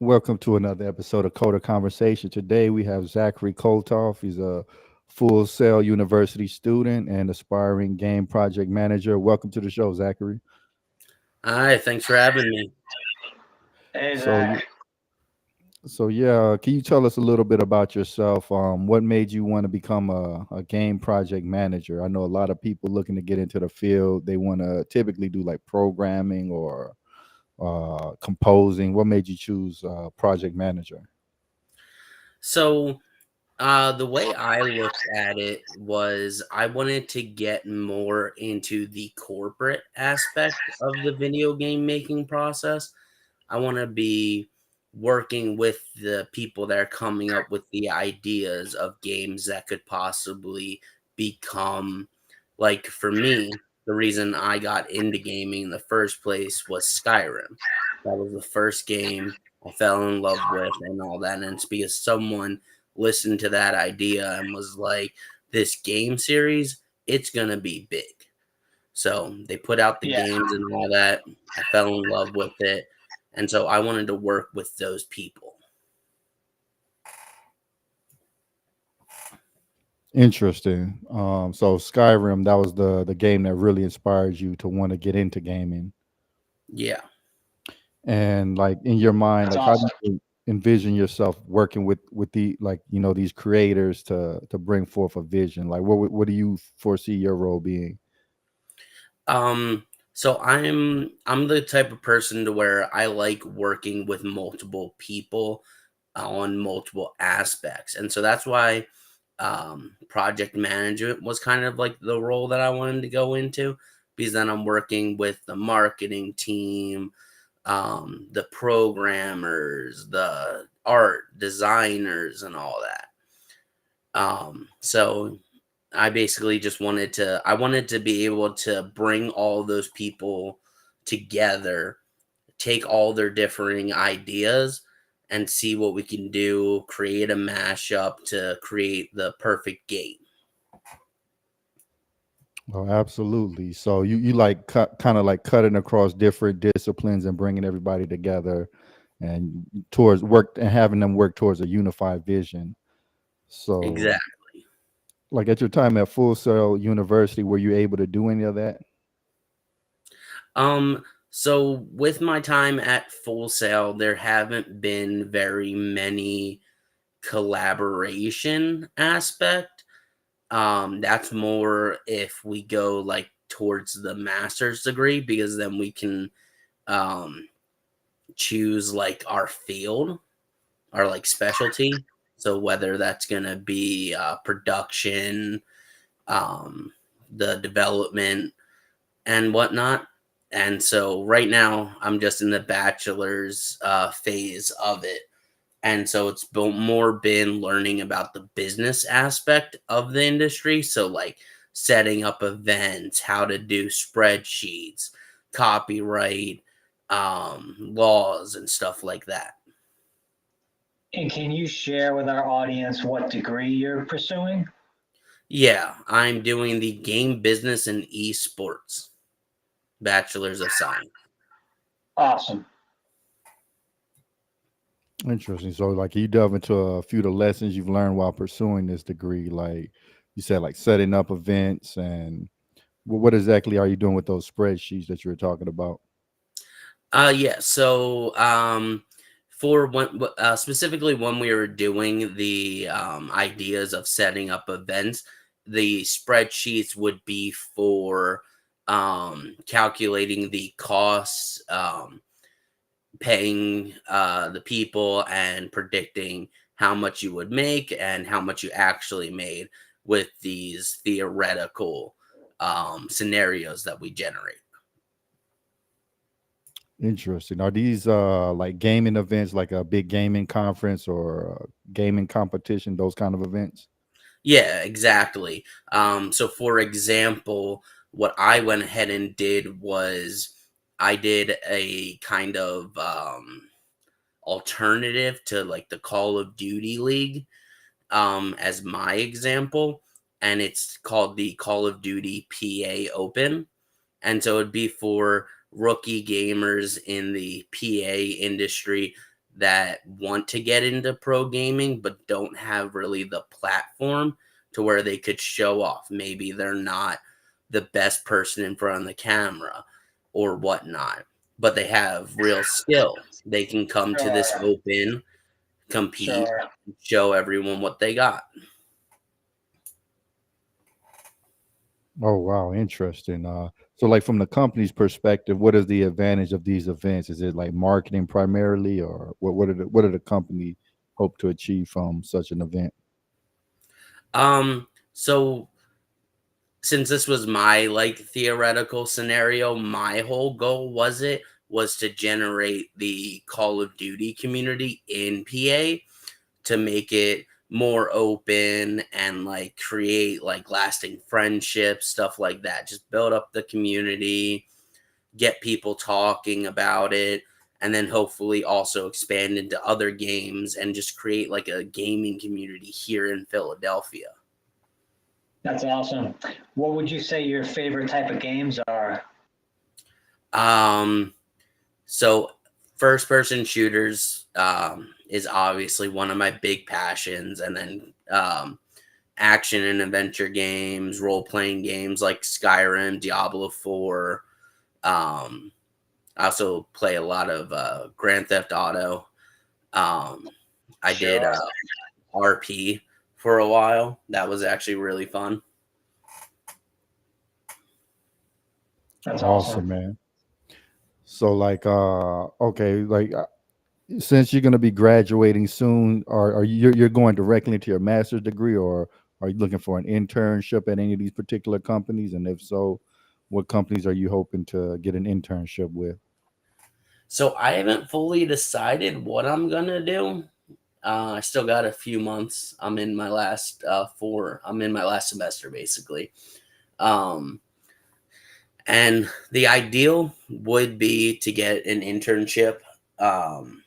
Welcome to another episode of Coda Conversation. Today we have Zachary Koltoff. He's a Full Sail University student and aspiring game project manager. Welcome to the show, Zachary. Hi, thanks for having me. Hey So, Zach. you- can you tell us a little bit about yourself? What made you want to become a game project manager? I know a lot of people looking to get into the field. They want to typically do like programming or composing. What made you choose project manager? So, the way I looked at it was I wanted to get more into the corporate aspect of the video game making process. I want to be working with the people that are coming up with the ideas of games that could possibly become, like, for me, the reason I got into gaming in the first place was Skyrim. That was the first game I fell in love with and all that. And it's because someone listened to that idea and was like, this game series, it's going to be big. So they put out the Yeah, games and all that. I fell in love with it. And so I wanted to work with those people. Interesting. So Skyrim, that was the game that really inspired you to want to get into gaming. Yeah. And like in your mind, that's like how do awesome. you envision yourself working with the like these creators to bring forth a vision? Like what do you foresee your role being? So I'm the type of person to where I like working with multiple people on multiple aspects. And so that's why project management was kind of like the role that I wanted to go into, because then I'm working with the marketing team, the programmers, the art designers, and all that. So I basically just wanted to be able to bring all those people together, take all their differing ideas and see what we can do, create a mashup to create the perfect game. Oh, absolutely. So you like kind of like cutting across different disciplines and bringing everybody together and towards work and having them work towards a unified vision. So Exactly. like at your time at Full Sail University, were you able to do any of that? So with my time at Full Sail, there haven't been very many collaboration aspect. That's more if we go like towards the master's degree, because then we can um choose like our field, our like specialty. So whether that's gonna be production, um, the development, and whatnot. And so right now I'm just in the bachelor's phase of it. And so it's more been learning about the business aspect of the industry. So, like setting up events, how to do spreadsheets, copyright, laws, and stuff like that. And can you share with our audience what degree you're pursuing? Yeah, I'm doing the game business and esports, bachelor's of science. Awesome. Interesting. So, like, you delve into a few of the lessons you've learned while pursuing this degree. Like you said, like setting up events, and what exactly are you doing with those spreadsheets that you were talking about? Yeah. For when specifically when we were doing the ideas of setting up events, the spreadsheets would be for calculating the costs, paying the people, and predicting how much you would make and how much you actually made with these theoretical scenarios that we generate. Interesting. Are these like gaming events, like a big gaming conference or a gaming competition, those kind of events? Yeah, exactly. So for example, what I went ahead and did was I did a kind of alternative to like the Call of Duty League, as my example, and it's called the Call of Duty PA Open. And so it'd be for rookie gamers in the PA industry that want to get into pro gaming but don't have really the platform to where they could show off. Maybe they're not the best person in front of the camera or whatnot, but they have real skill. They can come to this Sure. open, compete, Sure. show everyone what they got. Oh wow, interesting. So like from the company's perspective, what is the advantage of these events? Is it like marketing primarily, or what are the company hope to achieve from such an event? So since this was my like theoretical scenario, my whole goal was to generate the Call of Duty community in PA to make it more open and like create like lasting friendships, stuff like that. Just build up the community, get people talking about it, and then hopefully also expand into other games and just create like a gaming community here in Philadelphia. That's awesome. What would you say your favorite type of games are? Um, so first person shooters is obviously one of my big passions, and then action and adventure games, role playing games like Skyrim, Diablo 4. Um, I also play a lot of Grand Theft Auto. Um, I did Sure. RP for a while. That was actually really fun. That's Awesome, awesome. man. So like okay, like since you're going to be graduating soon, are you're going directly into your master's degree, or are you looking for an internship at any of these particular companies? And if so, what companies are you hoping to get an internship with? So I haven't fully decided what I'm gonna do. I still got a few months. I'm in my last I'm in my last semester basically. Um, and the ideal would be to get an internship. Um,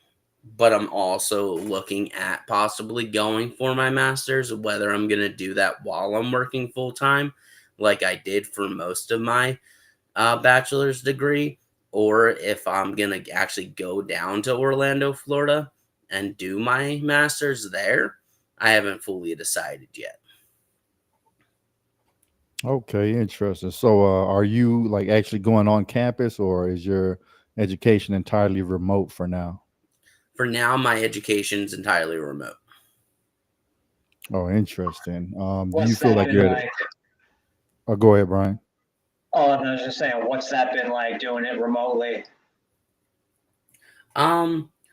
but I'm also looking at possibly going for my master's, whether I'm going to do that while I'm working full time, like I did for most of my bachelor's degree, or if I'm going to actually go down to Orlando, Florida and do my master's there. I haven't fully decided yet. Okay, interesting. So are you like actually going on campus, or is your education entirely remote for now? For now, my education's entirely remote. Oh, interesting. Do you What's feel that like been you're like? go ahead, Brian. Oh, I was just saying, what's that been like doing it remotely?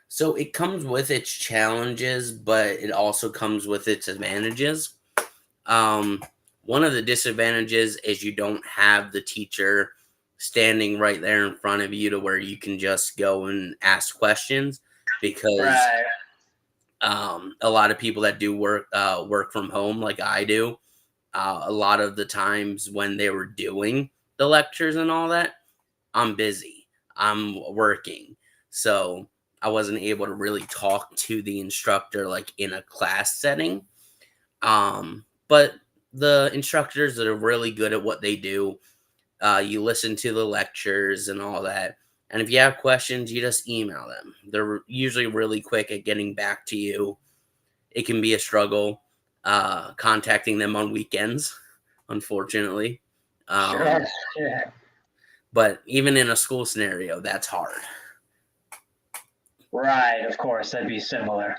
So it comes with its challenges, but it also comes with its advantages. Um, One of the disadvantages is you don't have the teacher standing right there in front of you to where you can just go and ask questions because Right. a lot of people that do work from home like I do, a lot of the times when they were doing the lectures and all that, I'm busy. I'm working. So I wasn't able to really talk to the instructor like in a class setting. But the instructors that are really good at what they do, you listen to the lectures and all that. And if you have questions, you just email them. They're usually really quick at getting back to you. It can be a struggle contacting them on weekends, unfortunately. Sure. Um, Yeah. but even in a school scenario, that's hard. Right. Of course, that'd be similar.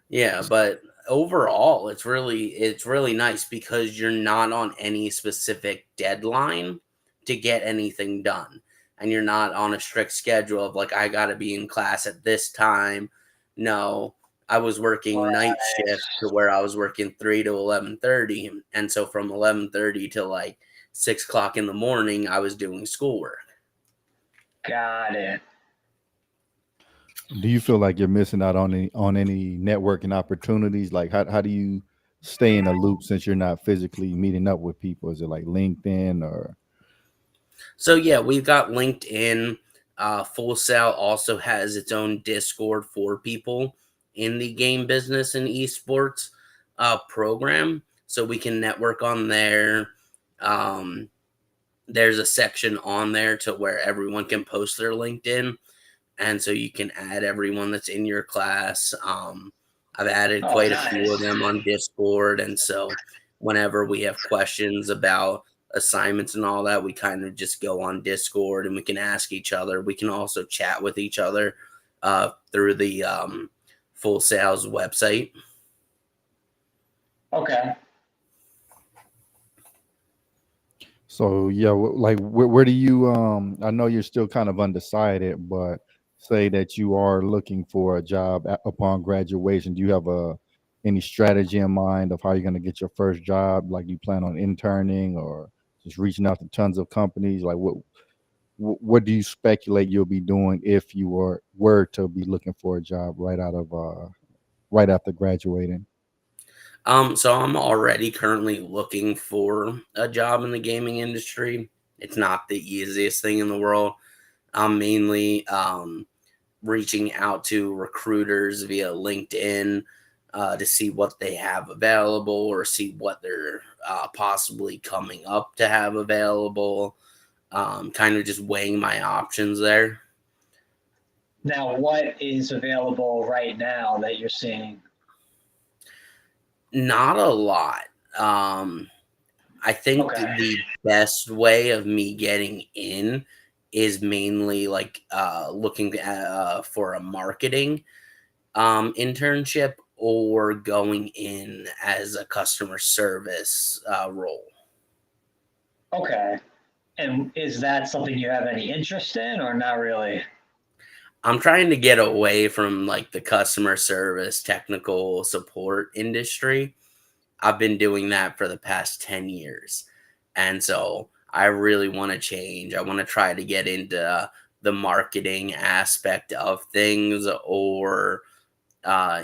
Yeah, but overall, it's really nice because you're not on any specific deadline to get anything done. And you're not on a strict schedule of like I got to be in class at this time. No, I was working night Right. shift to where I was working 3 to 11:30, and so from 11:30 to like 6 o'clock in the morning, I was doing schoolwork. Got it. Do you feel like you're missing out on any networking opportunities? Like how do you stay in a loop since you're not physically meeting up with people? Is it like LinkedIn or So yeah, we've got LinkedIn. Full Sail also has its own Discord for people in the game business and esports program, so we can network on there. Um, there's a section on there to where everyone can post their LinkedIn. and so you can add everyone that's in your class. I've added Oh, quite a few of nice. them on Discord, and so whenever we have questions about assignments and all that, we kind of just go on Discord and we can ask each other. We can also chat with each other through the Full Sales website. Okay. So yeah, like where do you I know you're still kind of undecided, but say that you are looking for a job upon graduation. Do you have a any strategy in mind of how you're going to get your first job? Like, you plan on interning or just reaching out to tons of companies? Like, what do you speculate you'll be doing if you were to be looking for a job right after graduating? So I'm already currently looking for a job in the gaming industry. It's not the easiest thing in the world. I'm mainly reaching out to recruiters via LinkedIn to see what they have available or see what they're possibly coming up to have available. Kind of just weighing my options there. Now, what is available right now that you're seeing? Not a lot. Um, I think Okay. the best way of me getting in is mainly like looking at, for a marketing internship or going in as a customer service role. Okay. And is that something you have any interest in or not really? I'm trying to get away from like the customer service technical support industry. I've been doing that for the past 10 years. And so I really want to change. I want to try to get into the marketing aspect of things or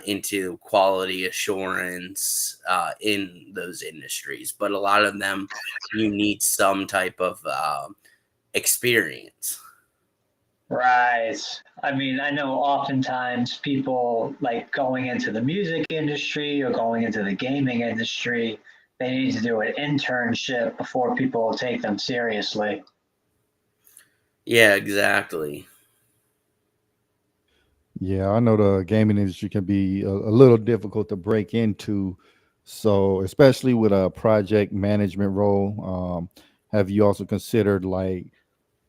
into quality assurance in those industries. But a lot of them, you need some type of experience. Right. I mean, I know oftentimes people like going into the music industry or going into the gaming industry, they need to do an internship before people take them seriously. Yeah, exactly. Yeah, I know the gaming industry can be a little difficult to break into. So, especially with a project management role, have you also considered like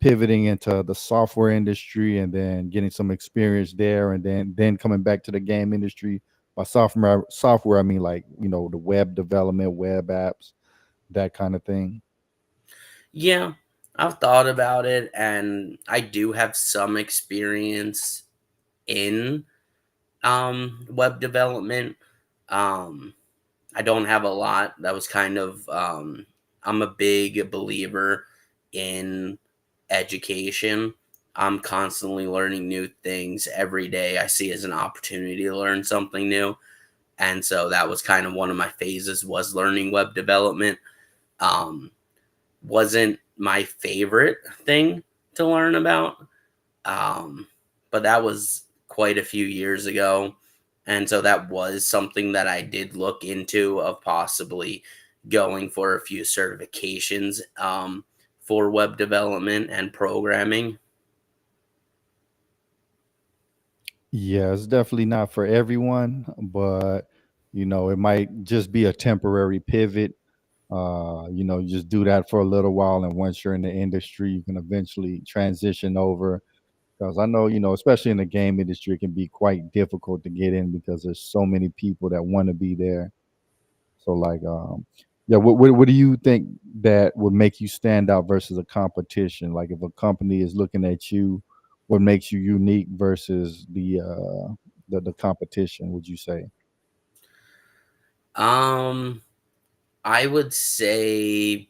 pivoting into the software industry and then getting some experience there, and then coming back to the game industry? By software, I mean, like, the web development, web apps, that kind of thing. Yeah, I've thought about it and I do have some experience in web development. Um I don't have a lot. That was kind of I'm a big believer in education. I'm constantly learning new things every day. I see as an opportunity to learn something new. And so that was kind of one of my phases was learning web development. Um wasn't my favorite thing to learn about. Um, but that was quite a few years ago. And so that was something that I did look into of possibly going for a few certifications for web development and programming. Yeah, it's definitely not for everyone, but it might just be a temporary pivot. You just do that for a little while, and once you're in the industry, you can eventually transition over. Because I know, especially in the game industry, it can be quite difficult to get in because there's so many people that want to be there. So, like, yeah, what do you think that would make you stand out versus a competition? Like, if a company is looking at you, what makes you unique versus the competition? Would you say? Um, I would say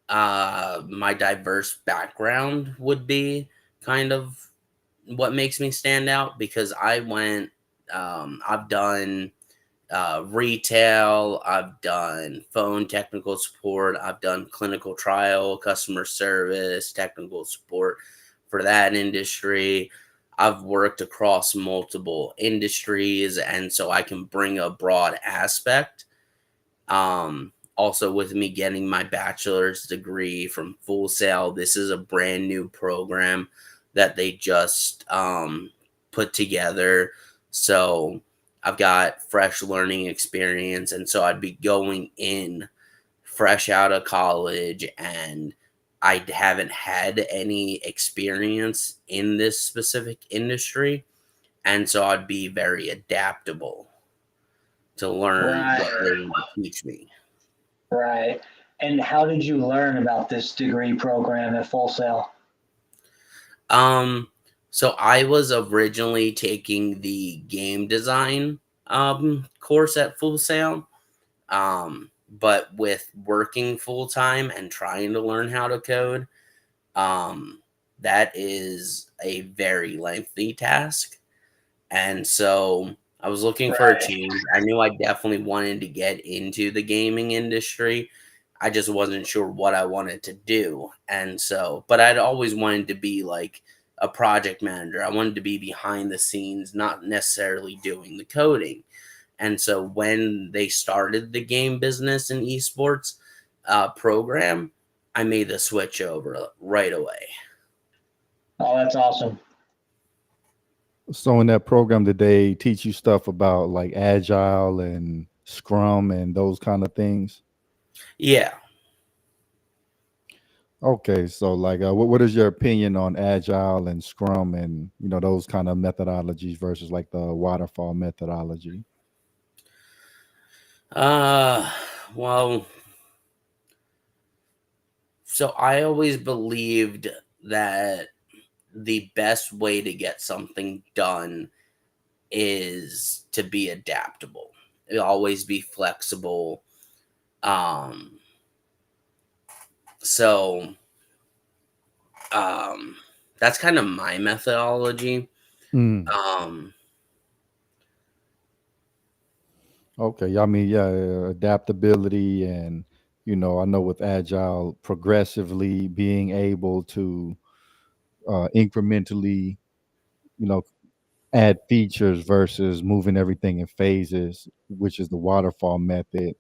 my diverse background would be kind of what makes me stand out because I've done retail, I've done phone technical support, I've done clinical trial, customer service, technical support for that industry. I've worked across multiple industries, and so I can bring a broad aspect. also with me getting my bachelor's degree from Full Sail, this is a brand new program that they just put together. So I've got fresh learning experience, and so I'd be going in fresh out of college, and I haven't had any experience in this specific industry, and so I'd be very adaptable to learn what they Right, want to teach me. right. And how did you learn about this degree program at Full Sail? Um, so I was originally taking the game design course at Full Sail. But with working full time and trying to learn how to code, um, that is a very lengthy task. And so I was looking for a Right. change. I knew I definitely wanted to get into the gaming industry. I just wasn't sure what I wanted to do. And so, but I'd always wanted to be like a project manager. I wanted to be behind the scenes, not necessarily doing the coding. And so when they started the game business and esports program, I made the switch over right away. Oh, that's awesome. So in that program, did they teach you stuff about like agile and Scrum and those kind of things? Yeah. Okay, so like, what is your opinion on agile and Scrum and those kind of methodologies versus like the waterfall methodology? Uh, well, so I always believed that the best way to get something done is to be adaptable. Always be flexible. Um, so um, that's kind of my methodology. Mm. Um, Okay, yeah, I mean, yeah, adaptability and I know with agile, progressively being able to incrementally, you know, add features versus moving everything in phases, which is the waterfall method.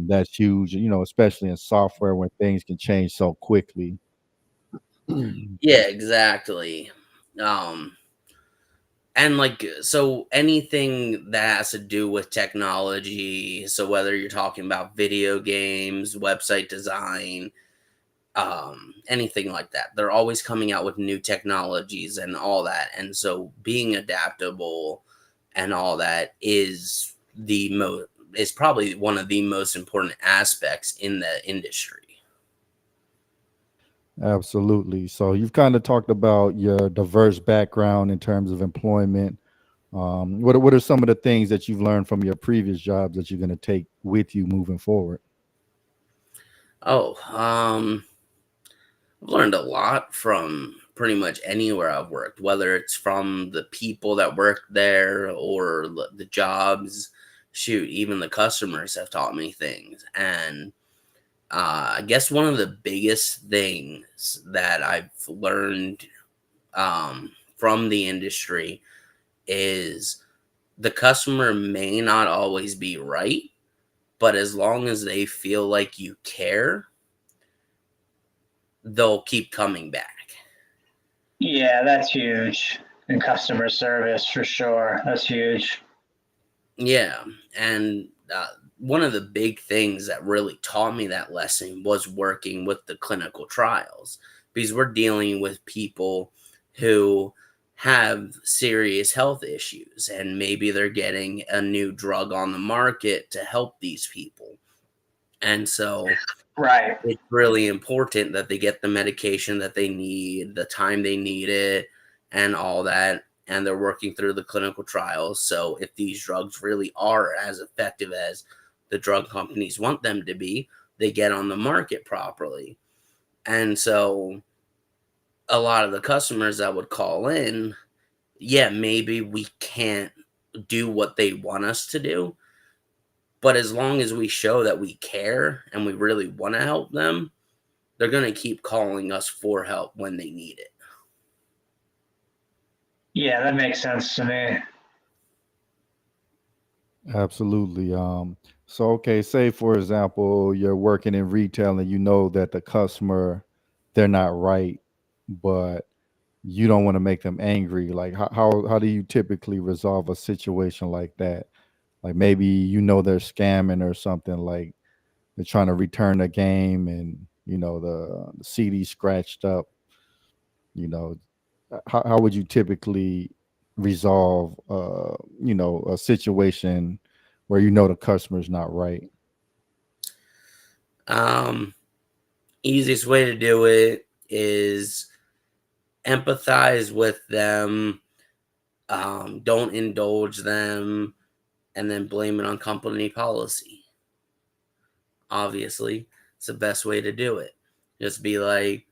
That's huge, especially in software when things can change so quickly. yeah, exactly. Um, and like so anything that has to do with technology, so whether you're talking about video games, website design, anything like that, they're always coming out with new technologies and all that. And so being adaptable and all that is probably one of the most important aspects in the industry. Absolutely. So you've kind of talked about your diverse background in terms of employment. What are some of the things that you've learned from your previous jobs that you're going to take with you moving forward? Oh, I've learned a lot from pretty much anywhere I've worked, whether it's from the people that work there or the jobs. Shoot, even the customers have taught me things. And I guess one of the biggest things that I've learned from the industry is the customer may not always be right, but as long as they feel like you care, they'll keep coming back. Yeah, that's huge. In customer service, for sure. That's huge. Yeah, and one of the big things that really taught me that lesson was working with the clinical trials, because we're dealing with people who have serious health issues, and maybe they're getting a new drug on the market to help these people. And so Right. it's really important that they get the medication that they need, the time they need it, and all that. And they're working through the clinical trials. So if these drugs really are as effective as the drug companies want them to be, they get on the market properly. And so a lot of the customers that would call in, yeah, maybe we can't do what they want us to do. But as long as we show that we care and we really want to help them, they're going to keep calling us for help when they need it. Yeah, that makes sense to me. Absolutely. So, okay, say for example, you're working in retail and you know that the customer, they're not right, but you don't want to make them angry. Like, how do you typically resolve a situation like that? Like maybe you know they're scamming or something. Like they're trying to return a game and the CD scratched up. You know, how would you typically resolve a situation where the customer's not right? Um, Easiest way to do it is empathize with them. Don't indulge them, and then blame it on company policy. Obviously, it's the best way to do it. Just be like,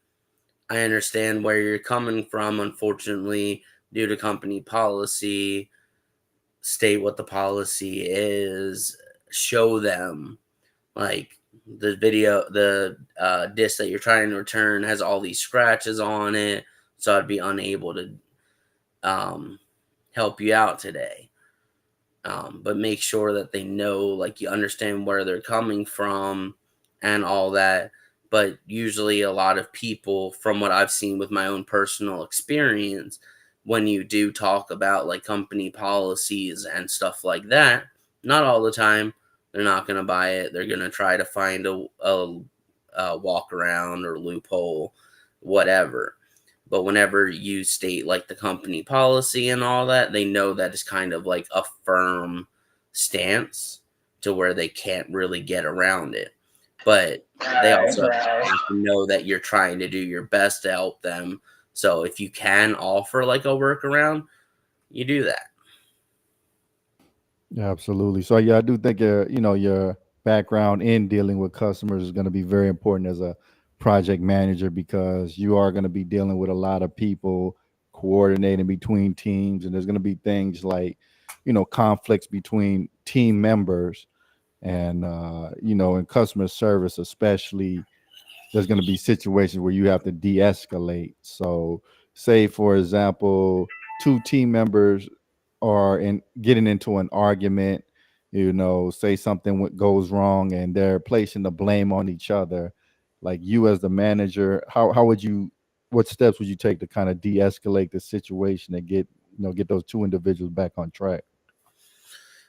I understand where you're coming from. Unfortunately, due to company policy, state what the policy is, show them like the disc that you're trying to return has all these scratches on it, so I'd be unable to um, help you out today. But make sure that they know, like, you understand where they're coming from and all that. But usually, a lot of people, from what I've seen with my own personal experience, when you do talk about like company policies and stuff like that, not all the time, they're not going to buy it. They're going to try to find a walk around or loophole, whatever. But whenever you state like the company policy and all that, they know that is kind of like a firm stance to where they can't really get around it. But they Right, also right. have to know that you're trying to do your best to help them. So if you can offer like a workaround, you do that. Yeah, absolutely. So yeah, I do think your background in dealing with customers is going to be very important as a project manager because you are going to be dealing with a lot of people, coordinating between teams, and there's going to be things like conflicts between team members and in customer service especially. There's going to be situations where you have to de-escalate. So say for example, two team members are in getting into an argument, say something goes wrong and they're placing the blame on each other. Like you as the manager, how would you what steps would you take to kind of de-escalate the situation and get those two individuals back on track?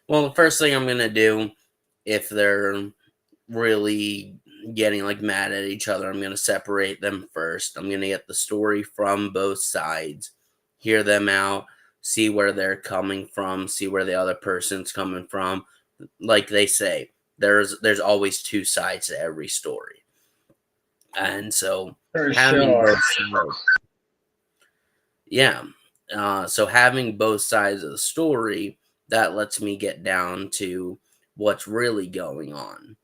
Well, the first thing I'm going to do, if they're really getting like mad at each other, I'm going to separate them first. I'm going to get the story from both sides, hear them out, see where they're coming from, see where the other person's coming from. Like they say, there's always two sides to every story. And so For having sure. both sides, yeah. So having both sides of the story, that lets me get down to what's really going on.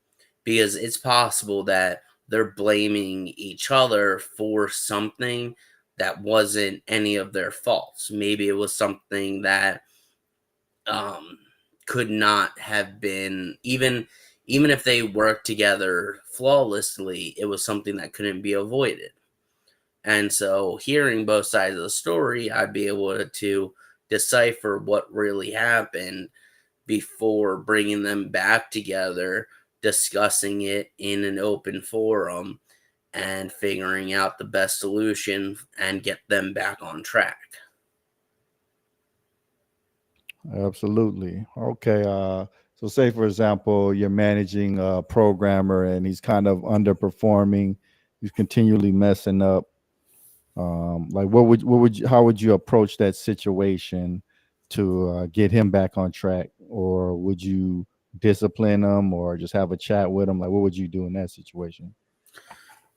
Because it's possible that they're blaming each other for something that wasn't any of their faults. Maybe it was something that um, could not have been, even if they worked together flawlessly, it was something that couldn't be avoided. And so, hearing both sides of the story, I'd be able to decipher what really happened before bringing them back together, discussing it in an open forum, and figuring out the best solution and get them back on track. Absolutely. Okay. So say for example, you're managing a programmer and he's kind of underperforming. He's continually messing up. Like how would you approach that situation to get him back on track, or would you discipline him, or just have a chat with him? Like, what would you do in that situation?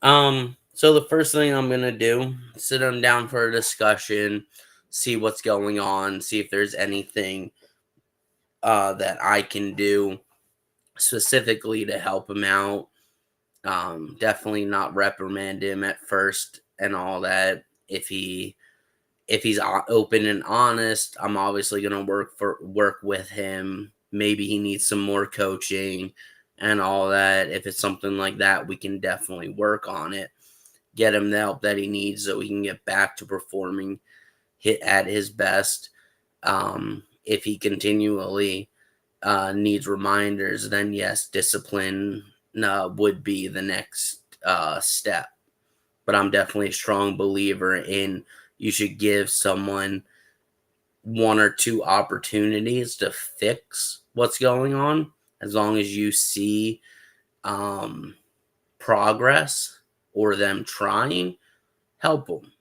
So the first thing I'm gonna do, sit them down for a discussion, see what's going on, see if there's anything that I can do specifically to help him out. Definitely not reprimand him at first and all that. If he's open and honest, I'm obviously gonna work with him. Maybe he needs some more coaching and all that. If it's something like that, we can definitely work on it. Get him the help that he needs so he can get back to performing hit at his best. If he continually needs reminders, then yes, discipline would be the next step. But I'm definitely a strong believer in you should give someone one or two opportunities to fix what's going on, as long as you see progress or them trying, help them,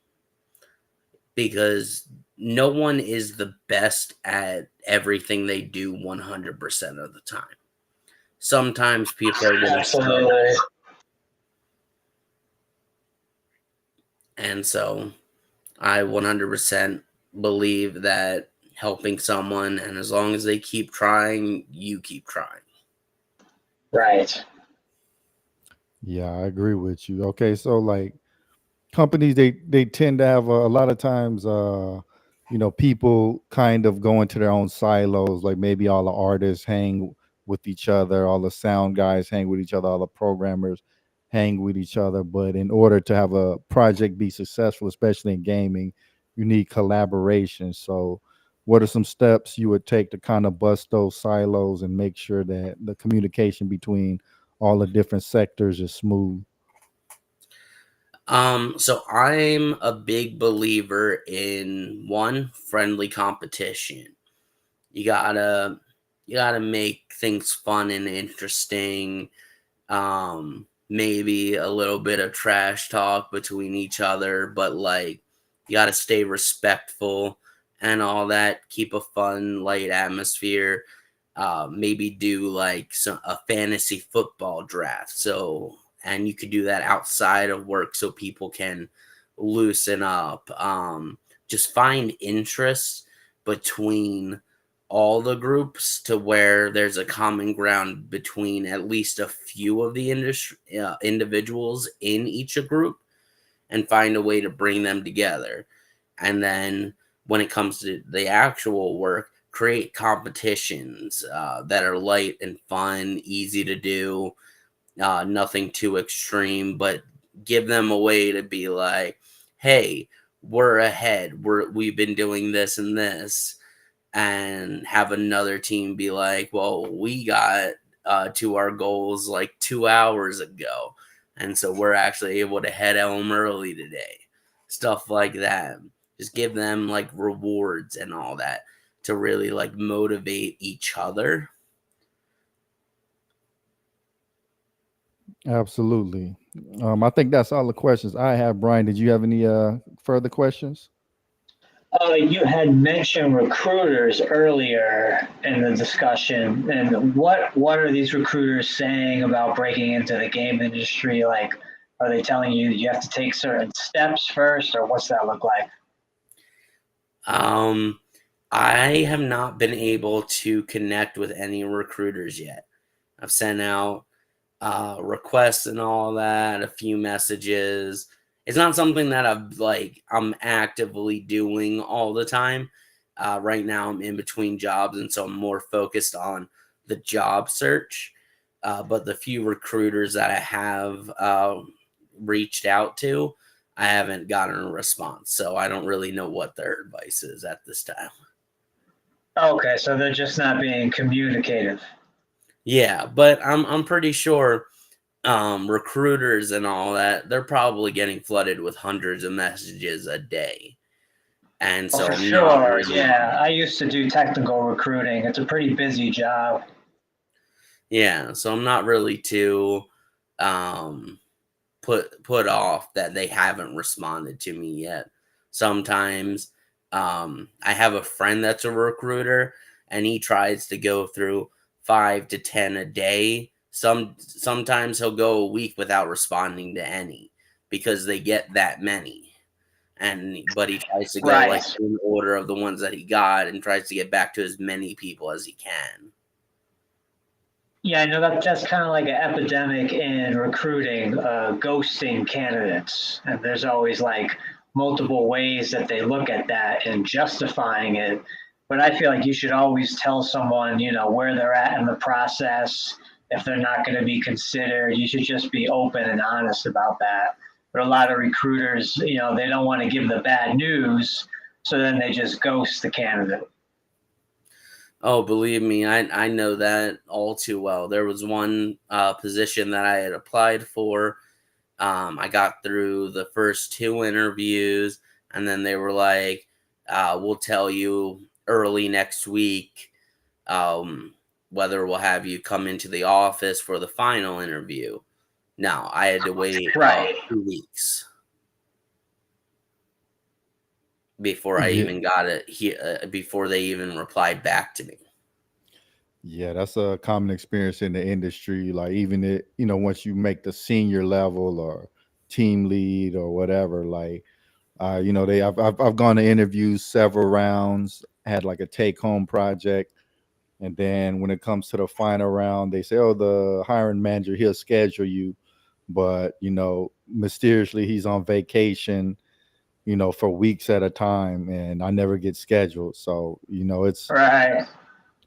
because no one is the best at everything they do 100% of the time. Sometimes people are going to struggle. Absolutely. And so I 100% believe that helping someone, and as long as they keep trying, you keep trying. Right. Yeah, I agree with you. Okay, so like companies, they tend to have a lot of times, people kind of go into their own silos. Like maybe all the artists hang with each other, all the sound guys hang with each other, all the programmers hang with each other. But in order to have a project be successful, especially in gaming, you need collaboration. So what are some steps you would take to kind of bust those silos and make sure that the communication between all the different sectors is smooth? So I'm a big believer in one, friendly competition. You gotta you gotta make things fun and interesting. Maybe a little bit of trash talk between each other, but like you gotta stay respectful and all that. Keep a fun, light atmosphere. Maybe do like a fantasy football draft. So, and you could do that outside of work so people can loosen up. Just find interests between all the groups to where there's a common ground between at least a few of the individuals in each group, and find a way to bring them together. And then when it comes to the actual work, create competitions that are light and fun, easy to do, nothing too extreme, but give them a way to be like, hey, we're ahead. We've been doing this and this, and have another team be like, well, we got to our goals like 2 hours ago, and so we're actually able to head home early today. Stuff like that. Just give them like rewards and all that to really like motivate each other. Absolutely. I think that's all the questions I have. Brian, did you have any further questions? You had mentioned recruiters earlier in the discussion, and what are these recruiters saying about breaking into the game industry? Like, are they telling you you have to take certain steps first, or what's that look like? Um, I have not been able to connect with any recruiters yet. I've sent out requests and all that, a few messages. It's not something that I'm actively doing all the time. Right now, I'm in between jobs, and so I'm more focused on the job search. But the few recruiters that I have reached out to, I haven't gotten a response. So I don't really know what their advice is at this time. Okay, so they're just not being communicative. Yeah, but I'm pretty sure recruiters and all that, they're probably getting flooded with hundreds of messages a day. And Oh, so for I'm not sure. really, Yeah, I used to do technical recruiting. It's a pretty busy job. yeah, so I'm not really too um put off that they haven't responded to me yet. Sometimes I have a friend that's a recruiter, and he tries to go through 5 to 10 a day. Sometimes he'll go a week without responding to any, because they get that many. But he tries to go like Right. in order of the ones that he got, and tries to get back to as many people as he can. Yeah, I know that's kind of like an epidemic in recruiting, ghosting candidates. And there's always like multiple ways that they look at that and justifying it. But I feel like you should always tell someone, where they're at in the process. If they're not going to be considered, you should just be open and honest about that. But a lot of recruiters, they don't want to give the bad news. So then they just ghost the candidate. Oh, believe me, I know that all too well. There was one position that I had applied for. I got through the first two interviews, and then they were like, "We'll tell you early next week whether we'll have you come into the office for the final interview." No, I had to wait Right. 2 weeks before I Yeah, even got it here. Before they even replied back to me. yeah, that's a common experience in the industry. Like even it, once you make the senior level or team lead or whatever, like I've gone to interviews several rounds, had like a take home project, and then when it comes to the final round, they say, "Oh, the hiring manager he'll schedule you," but mysteriously he's on vacation, for weeks at a time, and I never get scheduled. So it's Right.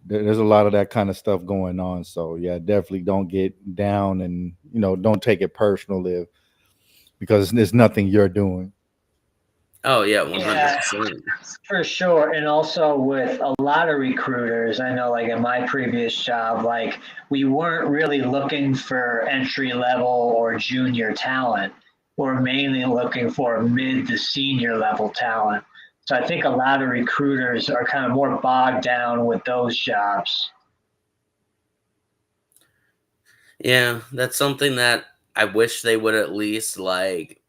there's a lot of that kind of stuff going on. So yeah, definitely don't get down, and don't take it personal if because there's nothing you're doing. Oh yeah, Yeah, 100%. for sure. And also with a lot of recruiters, I know like in my previous job, like we weren't really looking for entry level or junior talent. We're mainly looking for mid to senior level talent. So I think a lot of recruiters are kind of more bogged down with those jobs. Yeah, that's something that I wish they would at least like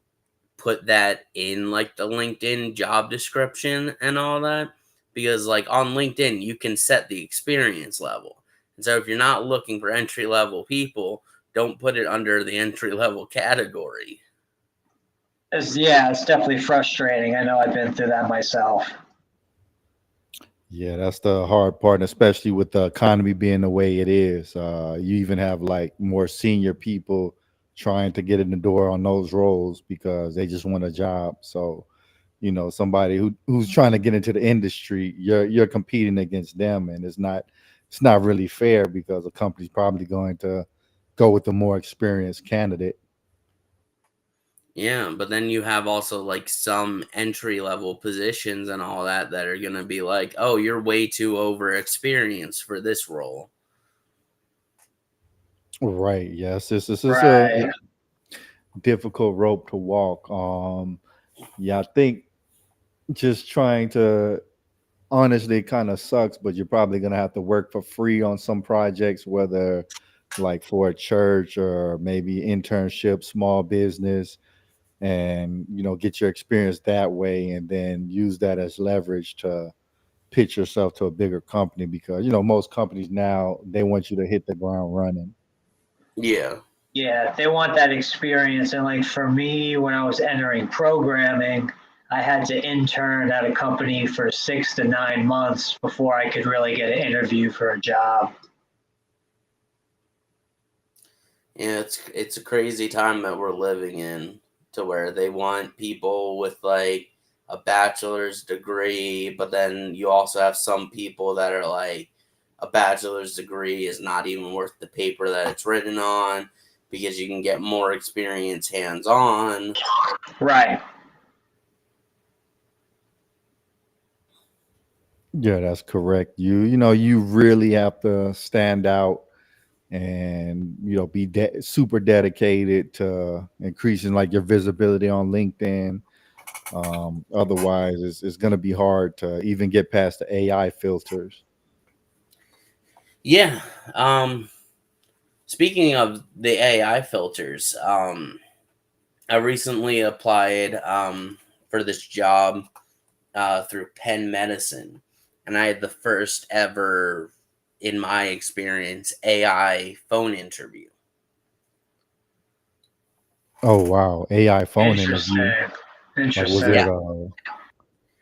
put that in like the LinkedIn job description and all that, because like on LinkedIn you can set the experience level. And so if you're not looking for entry level people, don't put it under the entry level category. Yeah, it's definitely frustrating. I know I've been through that myself. Yeah, that's the hard part, and especially with the economy being the way it is. You even have like more senior people trying to get in the door on those roles because they just want a job. So, somebody who's trying to get into the industry, you're competing against them, and it's not really fair because the company's probably going to go with the more experienced candidate. Yeah, but then you have also like some entry level positions and all that that are going to be like, "Oh, you're way too over experienced for this role." Right. Yes. This is a Right. difficult rope to walk. Yeah, I think just trying to honestly it kind of sucks, but you're probably gonna have to work for free on some projects, whether like for a church or maybe internship, small business, and get your experience that way, and then use that as leverage to pitch yourself to a bigger company because most companies now they want you to hit the ground running. Yeah. Yeah, they want that experience. And like for me, when I was entering programming, I had to intern at a company for 6 to 9 months before I could really get an interview for a job. Yeah, it's a crazy time that we're living in, to where they want people with like a bachelor's degree, but then you also have some people that are like a bachelor's degree is not even worth the paper that it's written on, because you can get more experience hands on. Right. Yeah, that's correct. You really have to stand out and be super dedicated to increasing like your visibility on LinkedIn. Otherwise, it's going to be hard to even get past the AI filters. Yeah. Speaking of the AI filters, I recently applied for this job through Penn Medicine, and I had the first ever, in my experience, AI phone interview. Oh wow, AI phone interview. Interesting. Like, was Interesting. it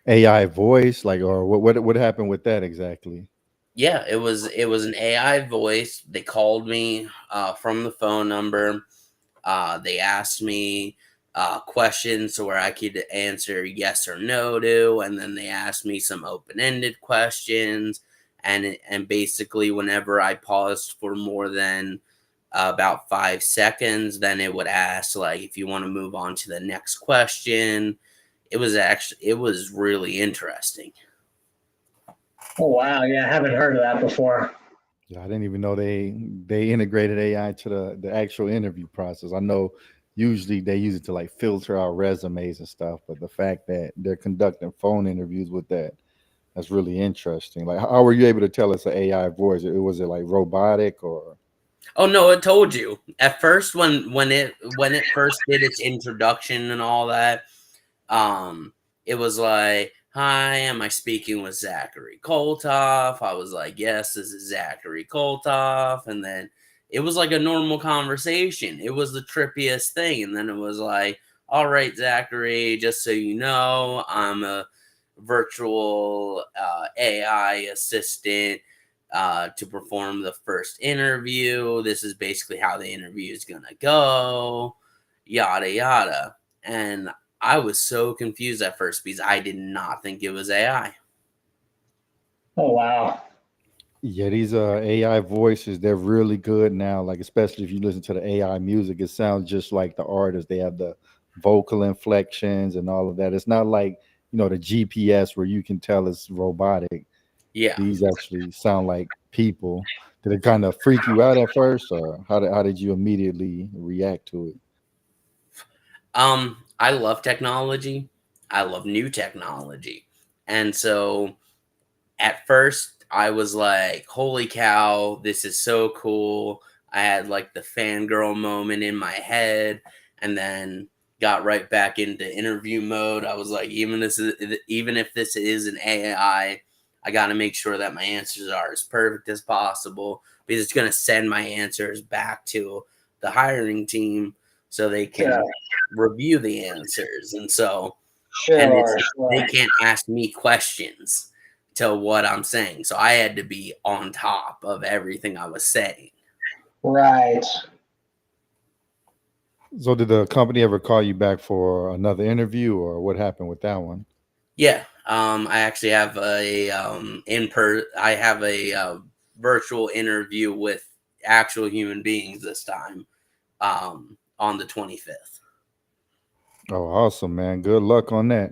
Yeah, AI voice? Like, or what happened with that exactly? yeah, it was an AI voice. They called me from the phone number. They asked me questions where I could answer yes or no to, and then they asked me some open-ended questions. And basically, whenever I paused for more than about 5 seconds, then it would ask like if you want to move on to the next question. It was really interesting. Oh wow, yeah, I haven't heard of that before. Yeah, I didn't even know they integrated AI to the actual interview process. I know usually they use it to like filter out resumes and stuff, but the fact that they're conducting phone interviews with that, that's really interesting. Like, how were you able to tell it's an AI voice? Was it like robotic or? Oh no, it told you at first when it first did its introduction and all that. Um, it was like, "Hi, am I speaking with Zachary Koltoff?" I was like, "Yes, this is Zachary Koltoff." And then it was like a normal conversation. It was the trippiest thing. And then it was like, "All right, Zachary, just so you know, I'm a virtual AI assistant to perform the first interview. This is basically how the interview is gonna go, yada yada." And I was so confused at first because I did not think it was AI. Oh wow. Yeah, these AI voices, they're really good now. Like, especially if you listen to the AI music, it sounds just like the artist. They have the vocal inflections and all of that. It's not like, the GPS where you can tell it's robotic. Yeah. These actually sound like people. Did it kind of freak you out at first, or how did you immediately react to it? I love technology. I love new technology. And so at first I was like, holy cow, this is so cool. I had like the fangirl moment in my head and then got right back into interview mode. I was like, even if this is an AI, I got to make sure that my answers are as perfect as possible because it's going to send my answers back to the hiring team so they Yeah, can review the answers. And it's sure, they sure. can't ask me questions to what I'm saying. So I had to be on top of everything I was saying. Right. So, did the company ever call you back for another interview, or what happened with that one? Yeah. I actually have I have a virtual interview with actual human beings this time on the 25th. Oh, awesome, man. Good luck on that.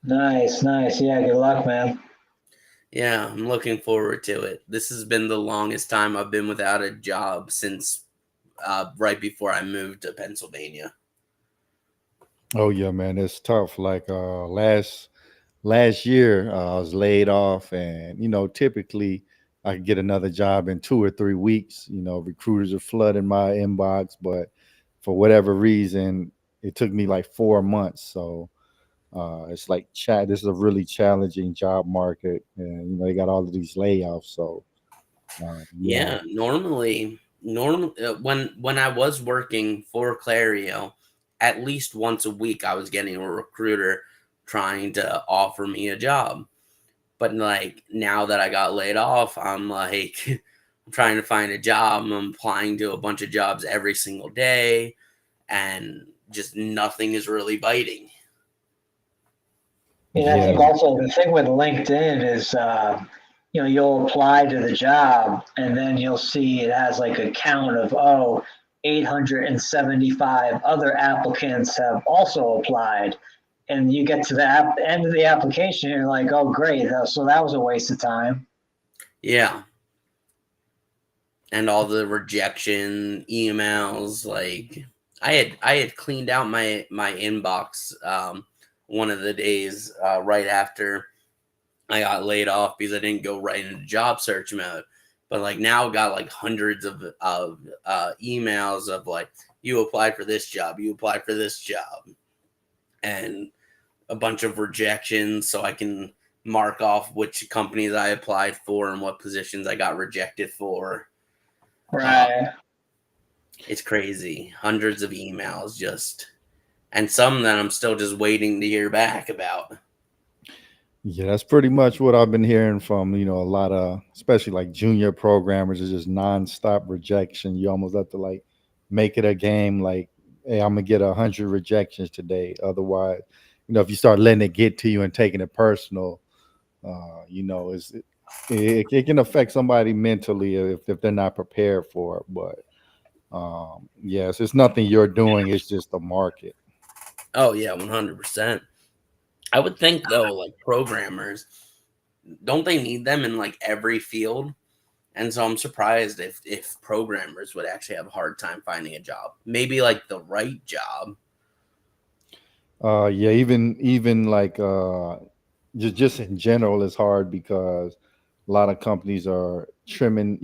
Nice, nice. Yeah, good luck, man. Yeah, I'm looking forward to it. This has been the longest time I've been without a job since right before I moved to Pennsylvania. Oh yeah, man, it's tough. Like last year, I was laid off, and typically I could get another job in 2 or 3 weeks. Recruiters are flooding my inbox, but for whatever reason, it took me like 4 months. So it's like this is a really challenging job market, and they got all of these layoffs. So yeah. Yeah, when I was working for Clario, at least once a week I was getting a recruiter trying to offer me a job. But like now that I got laid off, I'm like I'm trying to find a job. I'm applying to a bunch of jobs every single day and just nothing is really biting. And I think Yeah. also the thing with LinkedIn is, you'll apply to the job and then you'll see it has like a count of, 875 other applicants have also applied. And you get to the end of the application, and you're like, oh, great. So that was a waste of time. Yeah. And all the rejection emails, like I had cleaned out my inbox one of the days right after I got laid off because I didn't go right into job search mode. But like now got like hundreds of emails of like, you applied for this job, you applied for this job, and a bunch of rejections so I can mark off which companies I applied for and what positions I got rejected for. Uh, Right. it's crazy. Hundreds of emails just, and some that I'm still just waiting to hear back about. Yeah, that's pretty much what I've been hearing from, a lot of, especially like junior programmers, is just nonstop rejection. You almost have to like make it a game. Like, hey, I'm gonna get 100 rejections today. Otherwise, if you start letting it get to you and taking it personal, it can affect somebody mentally if they're not prepared for it. But yes, it's nothing you're doing. It's just the market. Oh yeah, 100%. I would think though, like programmers, don't they need them in like every field? And so I'm surprised if programmers would actually have a hard time finding a job. Maybe like the right job. Yeah, even like just in general is hard because a lot of companies are trimming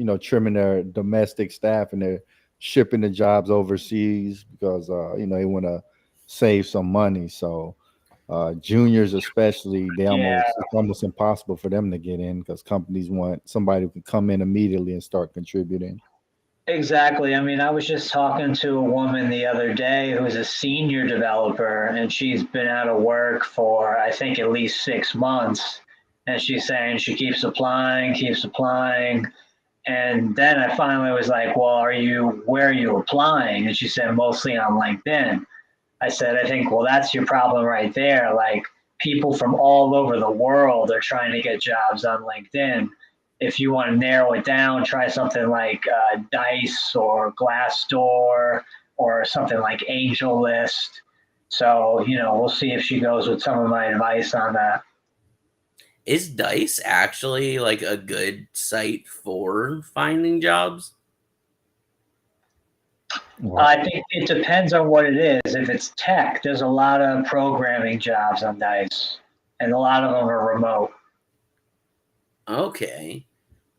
their domestic staff and they're shipping the jobs overseas because they want to save some money. So juniors especially, Yeah, it's almost impossible for them to get in because companies want somebody who can come in immediately and start contributing. exactly. I mean, I was just talking to a woman the other day who's a senior developer, and she's been out of work for, I think, at least 6 months. And she's saying she keeps applying, keeps applying. And then I finally was like, well, where are you applying? And she said, mostly on LinkedIn. I said, I think, well, that's your problem right there. Like, people from all over the world are trying to get jobs on LinkedIn. If you want to narrow it down, try something like Dice or Glassdoor or something like Angel List. So, we'll see if she goes with some of my advice on that. Is Dice actually like a good site for finding jobs? I think it depends on what it is. If it's tech, there's a lot of programming jobs on Dice, and a lot of them are remote. Okay.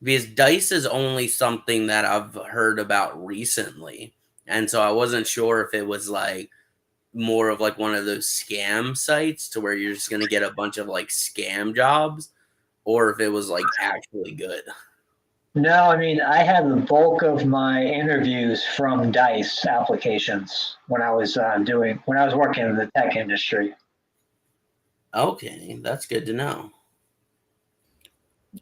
Because Dice is only something that I've heard about recently. And so I wasn't sure if it was like more of like one of those scam sites to where you're just going to get a bunch of like scam jobs or if it was like actually good. No, I mean, I had the bulk of my interviews from Dice applications when I was working in the tech industry. Okay, that's good to know.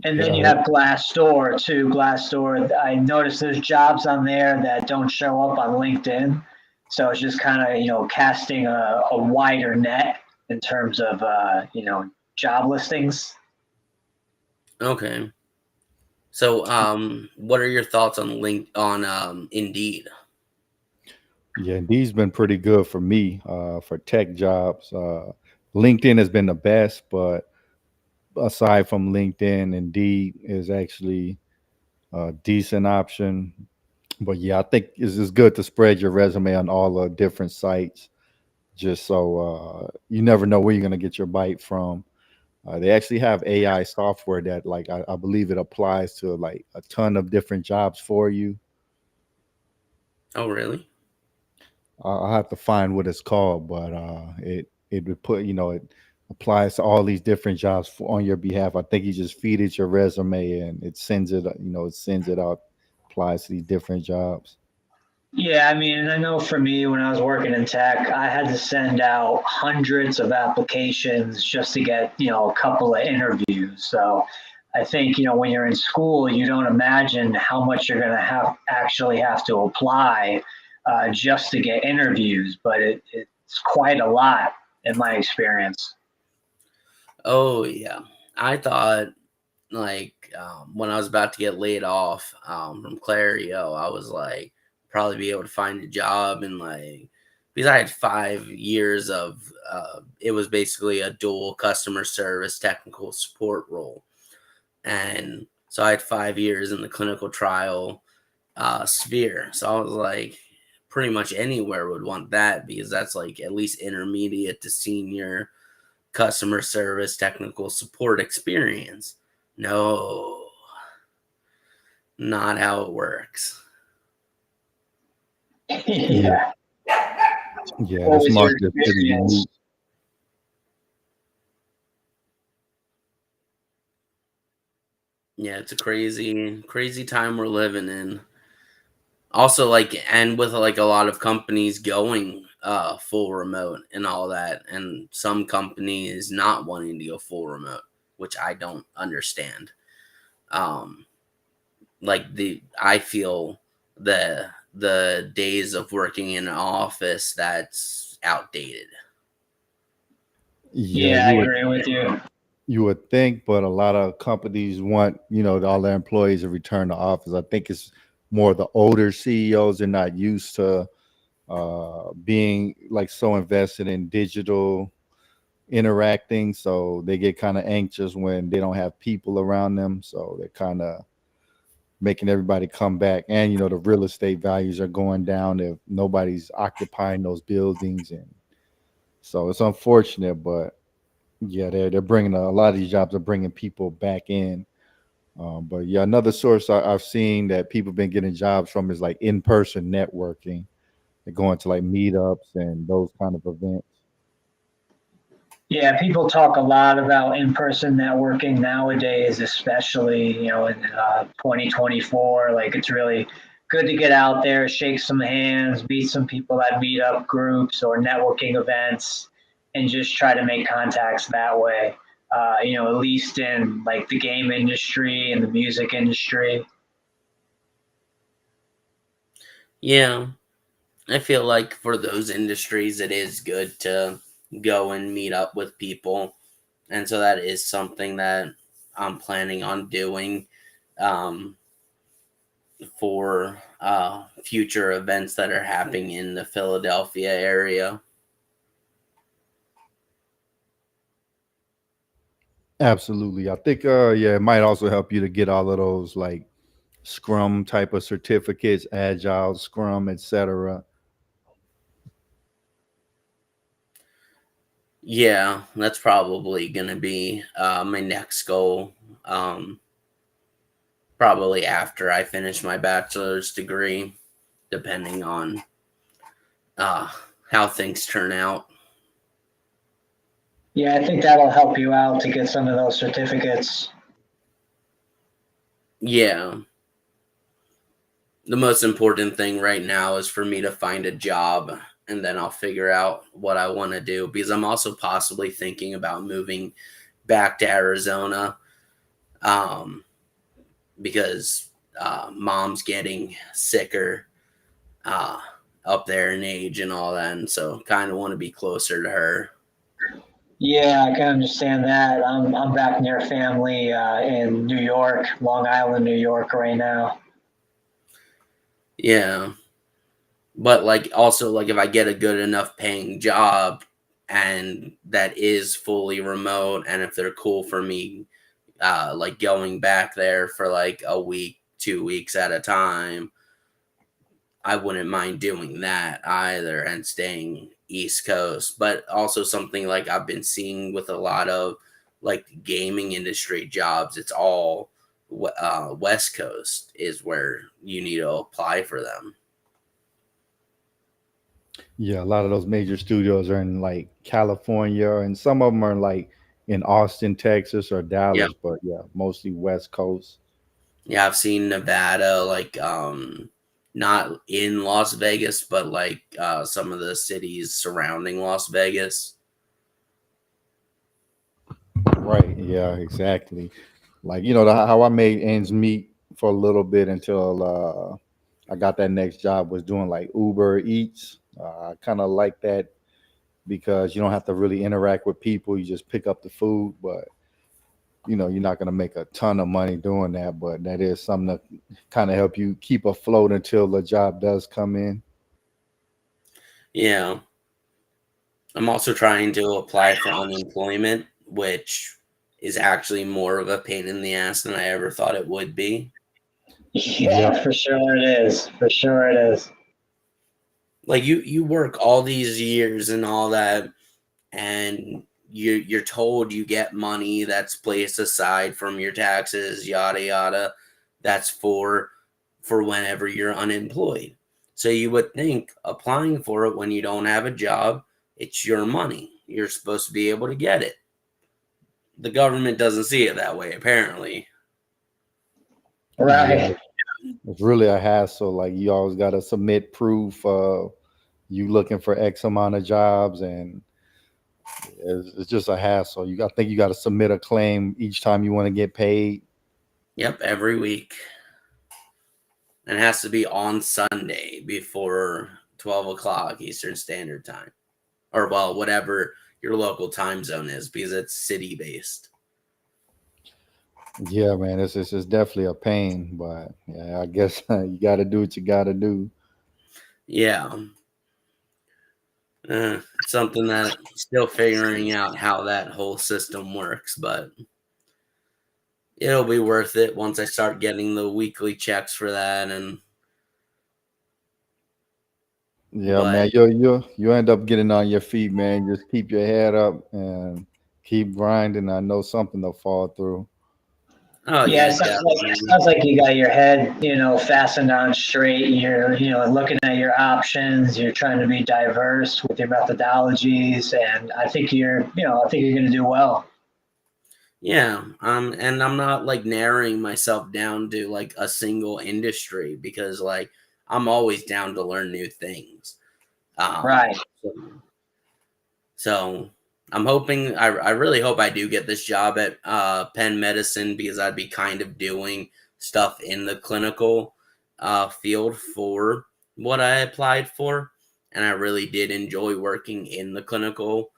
And then you Yeah, have Glassdoor too. Glassdoor, I noticed there's jobs on there that don't show up on LinkedIn. So it's just kind of, casting a wider net in terms of, job listings. Okay. So what are your thoughts on Indeed? yeah, Indeed's been pretty good for me for tech jobs. LinkedIn has been the best, but aside from LinkedIn, Indeed is actually a decent option. But yeah, I think it's good to spread your resume on all the different sites, just so you never know where you're gonna get your bite from. They actually have AI software that, like, I believe it applies to like a ton of different jobs for you. Oh, really? I'll have to find what it's called, but it would put it applies to all these different jobs on your behalf. I think you just feed it your resume and it sends it it sends it out, applies to these different jobs. Yeah, I mean, and I know for me, when I was working in tech, I had to send out hundreds of applications just to get, a couple of interviews. So I think, when you're in school, you don't imagine how much you're going to have to apply just to get interviews, but it's quite a lot in my experience. Oh, yeah. I thought like when I was about to get laid off from Clario, I was like probably be able to find a job and like because I had 5 years of it was basically a dual customer service technical support role, and so I had 5 years in the clinical trial sphere. So I was like pretty much anywhere would want that because that's like at least intermediate to senior customer service technical support experience. No, not how it works. Yeah, Yeah. yeah, What this was your market is pretty experience? unique. Yeah, it's a crazy, crazy time we're living in. Also, like, and with like a lot of companies going full remote and all that, and some companies not wanting to go full remote, which I don't understand. Um, I feel the days of working in an office that's outdated. Yeah, Yeah, I agree with you. you would think, but a lot of companies want all their employees to return to office. I think it's more the older CEOs are not used to being like so invested in digital interacting, so they get kind of anxious when they don't have people around them. So they're kind of making everybody come back. And the real estate values are going down if nobody's occupying those buildings, and so it's unfortunate. But yeah, they're bringing a lot of these jobs are bringing people back in. But yeah, another source I've seen that people been getting jobs from is like in person networking. They're going to like meetups and those kind of events. Yeah, people talk a lot about in-person networking nowadays, especially, in 2024. Like, it's really good to get out there, shake some hands, meet some people at meetup groups or networking events, and just try to make contacts that way. At least in like the game industry and the music industry. Yeah, I feel like for those industries, it is good to go and meet up with people. And so that is something that I'm planning on doing um, for future events that are happening in the Philadelphia area. Absolutely. I think yeah, it might also help you to get all of those like Scrum type of certificates, Agile, Scrum, etc. Yeah, that's probably going to be my next goal. Um, Probably after I finish my bachelor's degree, depending on uh, how things turn out. Yeah, I think that'll help you out to get some of those certificates. Yeah, the most important thing right now is for me to find a job, and then I'll figure out what I want to do, because I'm also possibly thinking about moving back to Arizona, um, because mom's getting sicker uh, up there in age and all that. And so kind of want to be closer to her. Yeah, I can understand that. I'm back near family in New York, Long Island, New York, right now. Yeah. But like also like if I get a good enough paying job and that is fully remote, and if they're cool for me like going back there for like a week, 2 weeks at a time, I wouldn't mind doing that either and staying East Coast. But also something like I've been seeing with a lot of like gaming industry jobs, it's all West Coast is where you need to apply for them. Yeah, a lot of those major studios are in like California, and some of them are like in Austin, Texas, or Yeah. Dallas. But yeah, mostly West Coast. Yeah, I've seen Nevada, like not in Las Vegas, but like some of the cities surrounding Las Vegas. Right. Yeah. Exactly. Like how I made ends meet for a little bit until I got that next job was doing like Uber Eats. I kind of like that because you don't have to really interact with people. You just pick up the food, but you're not going to make a ton of money doing that. But that is something to kind of help you keep afloat until the job does come in. Yeah. I'm also trying to apply for unemployment, which is actually more of a pain in the ass than I ever thought it would be. Yep. Yeah, for sure it is. For sure it is. Like you work all these years and all that, and you're told you get money that's placed aside from your taxes, yada yada. That's for whenever you're unemployed. So you would think applying for it when you don't have a job, it's your money. You're supposed to be able to get it. The government doesn't see it that way, apparently. Yeah. Right. It's really a hassle. Like you always got to submit proof of you looking for X amount of jobs, and it's just a hassle. I think you got to submit a claim each time you want to get paid. Yep, every week. And it has to be on Sunday before 12 o'clock Eastern Standard Time. Or, well, whatever your local time zone is, because it's city based. Yeah, man, it's definitely a pain, but yeah, I guess you got to do what you got to do. Yeah. It's something that still figuring out how that whole system works, but it'll be worth it once I start getting the weekly checks for that. And Yeah, but man, you end up getting on your feet, man. Just keep your head up and keep grinding. I know something will fall through. oh Yeah, yeah, it definitely. sounds like you got your head, fastened on straight. You're, looking at your options. You're trying to be diverse with your methodologies, and I think you're going to do well. Yeah, and I'm not like narrowing myself down to like a single industry because like I'm always down to learn new things. Right. So, so I'm hoping I really hope I do get this job at Penn Medicine because I'd be kind of doing stuff in the clinical field for what I applied for, and I really did enjoy working in the clinical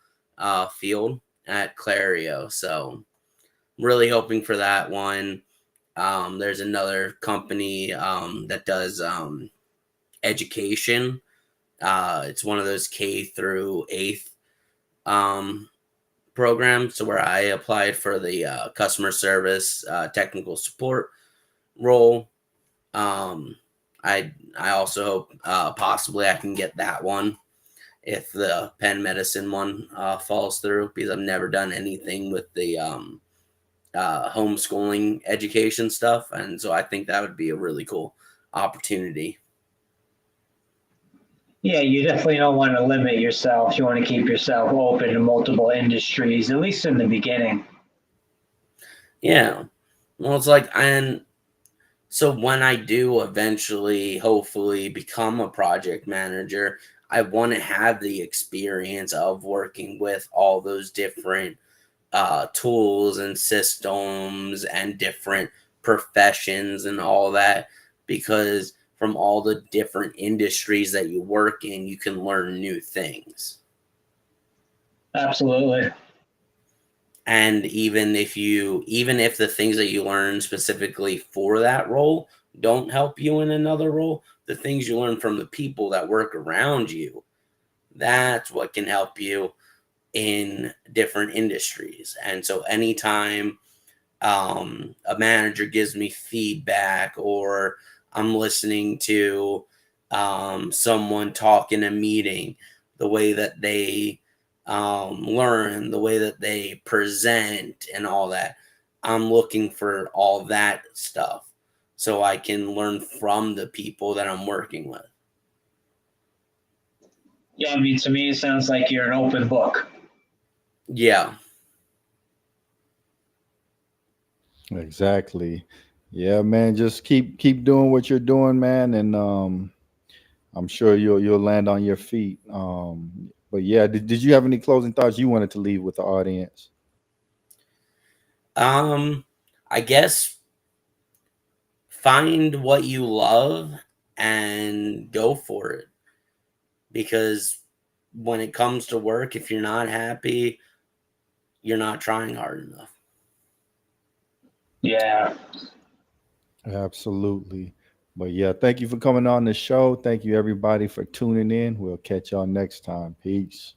field at Clario. So really hoping for that one. There's another company that does education. It's one of those K through eighth um, programs, so where I applied for the customer service technical support role. Um, I also hope possibly I can get that one if the Penn Medicine one falls through because I've never done anything with the homeschooling education stuff, and so I think that would be a really cool opportunity. Yeah, you definitely don't want to limit yourself. You want to keep yourself open to multiple industries, at least in the beginning. Yeah, well, it's like, and so when I do eventually, hopefully, become a project manager, I want to have the experience of working with all those different tools and systems and different professions and all that because from all the different industries that you work in, you can learn new things. Absolutely. And even if the things that you learn specifically for that role don't help you in another role, the things you learn from the people that work around you, that's what can help you in different industries. And so anytime a manager gives me feedback or I'm listening to someone talk in a meeting, the way that they learn, the way that they present, and all that. I'm looking for all that stuff so I can learn from the people that I'm working with. Yeah, I mean, to me, it sounds like you're an open book. Yeah. Exactly. Yeah, man. Just keep doing what you're doing, man, and I'm sure you'll land on your feet. But yeah, did you have any closing thoughts you wanted to leave with the audience? Um, I guess find what you love and go for it because when it comes to work, if you're not happy, you're not trying hard enough. Yeah. Absolutely. But yeah, thank you for coming on the show. Thank you everybody for tuning in. We'll catch y'all next time. Peace.